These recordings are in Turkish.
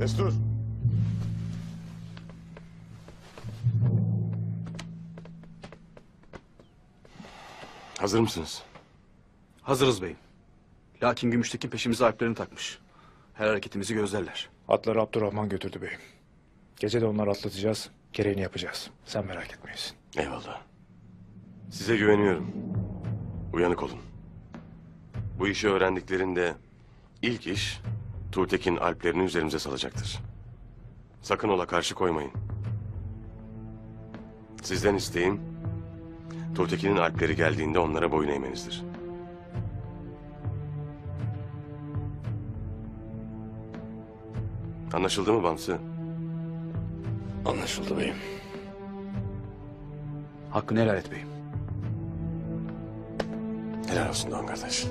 Destur. Hazır mısınız? Hazırız beyim. Lakin Gümüştekin peşimize Alplerini takmış. Her hareketimizi gözlerler. Atları Abdurrahman götürdü beyim. Gece de onları atlatacağız. Gereğini yapacağız. Sen merak etmeyesin. Eyvallah. Size güveniyorum. Uyanık olun. Bu işi öğrendiklerinde ilk iş Tuğtekin Alplerini üzerimize salacaktır. Sakın ola karşı koymayın. Sizden isteğim Tuğtekin'in Alpleri geldiğinde onlara boyun eğmenizdir. Anlaşıldı mı Bamsı? Anlaşıldı beyim. Hakkını helal et beyim. Helal olsun Doğan kardeş.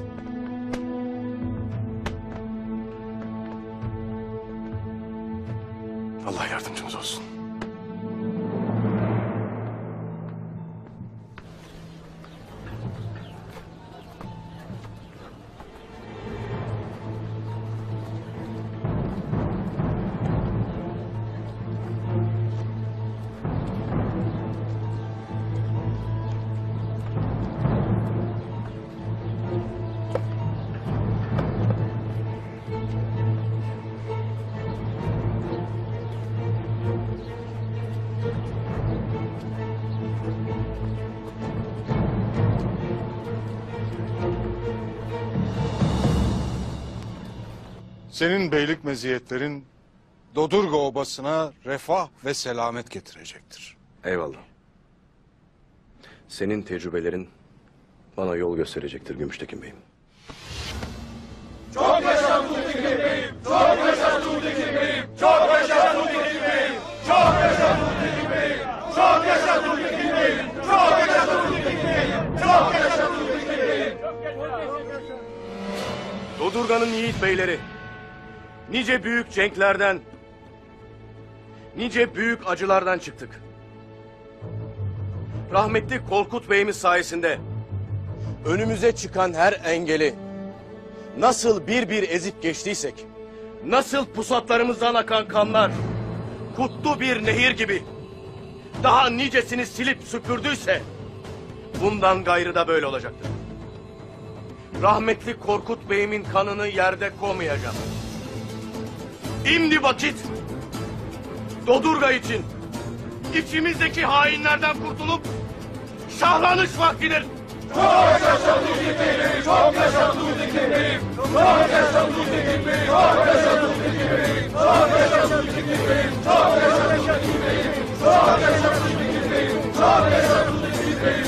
Allah yardımcımız olsun. Senin beylik meziyetlerin Dodurga obasına refah ve selamet getirecektir. Eyvallah. Senin tecrübelerin bana yol gösterecektir Gümüştekin Bey'im. Çok yaşa Tuğtekin Bey'im! Çok yaşa Tuğtekin Bey'im! Çok yaşa Tuğtekin Bey'im! Çok yaşa Tuğtekin Bey'im! Çok yaşa Tuğtekin Bey'im! Çok yaşa Tuğtekin Bey'im! Çok yaşa Tuğtekin Bey'im! Dodurga'nın yiğit beyleri, nice büyük cenklerden, nice büyük acılardan çıktık. Rahmetli Korkut Bey'imiz sayesinde önümüze çıkan her engeli nasıl bir bir ezip geçtiysek, nasıl pusatlarımızdan akan kanlar kutlu bir nehir gibi daha nicesini silip süpürdüyse bundan gayrı da böyle olacaktır. Rahmetli Korkut Bey'imin kanını yerde koymayacağım. İmdi vakit Dodurga için içimizdeki hainlerden kurtulup şahlanış vaktidir. Çok yaşa Tuğtekin Bey'im! Çok yaşa Tuğtekin Bey'im! Çok yaşa Tuğtekin Bey'im! Çok yaşa Tuğtekin Bey'im! Çok yaşa Tuğtekin Bey'im! Çok yaşa Tuğtekin Bey'im! Çok yaşa Tuğtekin Bey'im! Çok yaşa Tuğtekin Bey'im!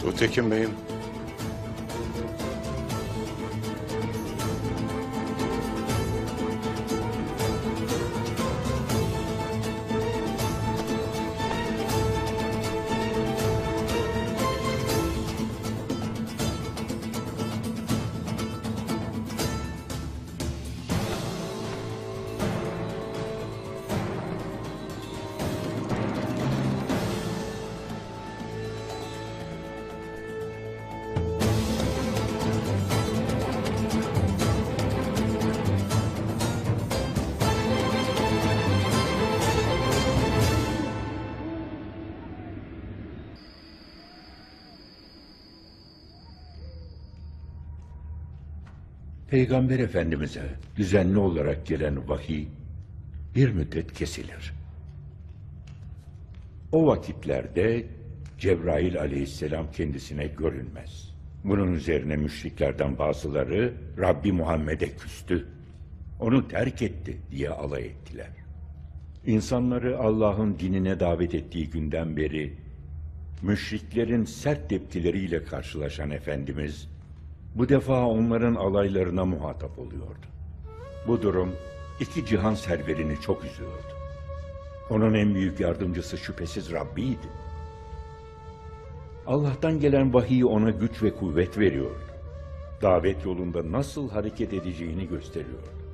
Tuğtekin Bey'im. Peygamber Efendimiz'e düzenli olarak gelen vahiy bir müddet kesilir. O vakitlerde Cebrail aleyhisselam kendisine görünmez. Bunun üzerine müşriklerden bazıları Rabbi Muhammed'e küstü, onu terk etti diye alay ettiler. İnsanları Allah'ın dinine davet ettiği günden beri müşriklerin sert tepkileriyle karşılaşan Efendimiz bu defa onların alaylarına muhatap oluyordu. Bu durum iki cihan serverini çok üzüyordu. Onun en büyük yardımcısı şüphesiz Rabbi'ydi. Allah'tan gelen vahiy ona güç ve kuvvet veriyordu. Davet yolunda nasıl hareket edeceğini gösteriyordu.